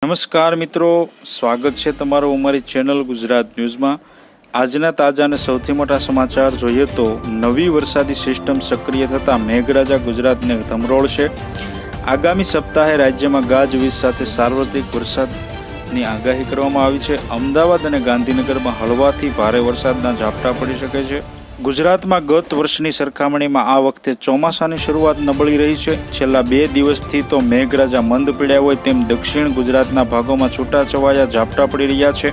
નમસ્કાર મિત્રો, સ્વાગત છે તમારું અમારી ચેનલ ગુજરાત ન્યૂઝમાં। આજના તાજા અને સૌથી મોટા સમાચાર જોઈએ તો નવી વરસાદી સિસ્ટમ સક્રિય થતાં મેઘરાજા ગુજરાતને ધમરોળશે। આગામી સપ્તાહે રાજ્યમાં ગાજવીજ સાથે સાર્વત્રિક વરસાદની આગાહી કરવામાં આવી છે। અમદાવાદ અને ગાંધીનગરમાં હળવાથી ભારે વરસાદના ઝાપટા પડી શકે છે। ગુજરાતમાં ગત વર્ષની સરખામણીમાં આ વખતે ચોમાસાની શરૂઆત નબળી રહી છે। છેલ્લા 2 દિવસથી તો મેઘરાજા મંદ પડ્યા હોય તેમ દક્ષિણ ગુજરાતના ભાગોમાં છૂટાછવાયા ઝાપટા પડી રહ્યા છે।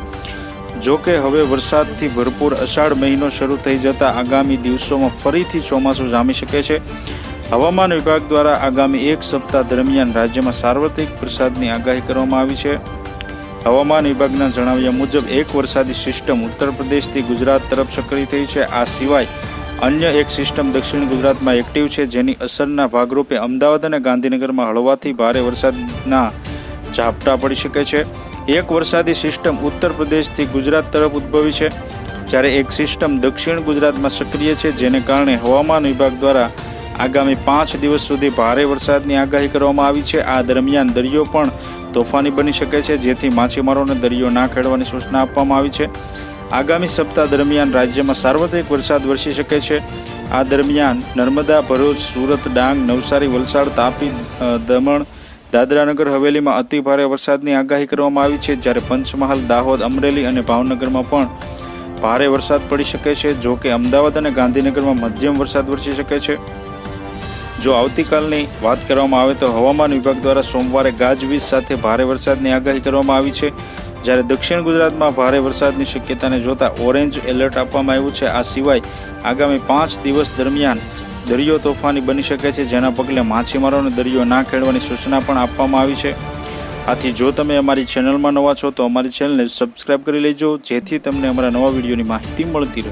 જોકે હવે વરસાદથી ભરપૂર અષાઢ મહિનો શરૂ થઈ જતા આગામી દિવસોમાં ફરીથી ચોમાસું જામી શકે છે। હવામાન વિભાગ દ્વારા આગામી 1 સપ્તાહ દરમિયાન રાજ્યમાં સાર્વત્રિક વરસાદની આગાહી કરવામાં આવી છે। હવામાન વિભાગના જણાવ્યા મુજબ એક વરસાદી સિસ્ટમ ઉત્તર પ્રદેશથી ગુજરાત તરફ સક્રિય થઈ છે। આ સિવાય અન્ય એક સિસ્ટમ દક્ષિણ ગુજરાતમાં એક્ટિવ છે, જેની અસરના ભાગરૂપે અમદાવાદ અને ગાંધીનગરમાં હળવાથી ભારે વરસાદના ઝાપટા પડી શકે છે। એક વરસાદી સિસ્ટમ ઉત્તર પ્રદેશથી ગુજરાત તરફ ઉદ્ભવી છે, જ્યારે એક સિસ્ટમ દક્ષિણ ગુજરાતમાં સક્રિય છે, જેને કારણે હવામાન વિભાગ દ્વારા આગામી 5 દિવસ સુધી ભારે વરસાદની આગાહી કરવામાં આવી છે। આ દરમિયાન દરિયો પણ તોફાની બની શકે છે, જેથી માછીમારોને દરિયો ના ખેડવાની સૂચના આપવામાં આવી છે। આગામી સપ્તાહ દરમિયાન રાજ્યમાં સાર્વત્રિક વરસાદ વરસી શકે છે। આ દરમિયાન નર્મદા, ભરૂચ, સુરત, ડાંગ, નવસારી, વલસાડ, તાપી, દમણ, દાદરાનગર હવેલીમાં અતિ ભારે વરસાદની આગાહી કરવામાં આવી છે, જ્યારે પંચમહાલ, દાહોદ, અમરેલી અને ભાવનગરમાં પણ ભારે વરસાદ પડી શકે છે। જો કે અમદાવાદ અને ગાંધીનગરમાં મધ્યમ વરસાદ વરસી શકે છે। જો આવતીકાલની વાત કરવામાં આવે તો હવામાન વિભાગ દ્વારા સોમવારે ગાજવીજ સાથે ભારે વરસાદની આગાહી કરવામાં આવી છે, જ્યારે દક્ષિણ ગુજરાતમાં ભારે વરસાદની શક્યતાને જોતા ઓરેન્જ એલર્ટ આપવામાં આવ્યું છે। આ સિવાય આગામી 5 દિવસ દરમિયાન દરિયો તોફાની બની શકે છે, જેના પગલે માછીમારોને દરિયો ના ખેડવાની સૂચના પણ આપવામાં આવી છે। આથી જો તમે અમારી ચેનલમાં નવા છો તો અમારી ચેનલને સબસ્ક્રાઇબ કરી લેજો, જેથી તમને અમારા નવા વિડીયોની માહિતી મળતી રહે।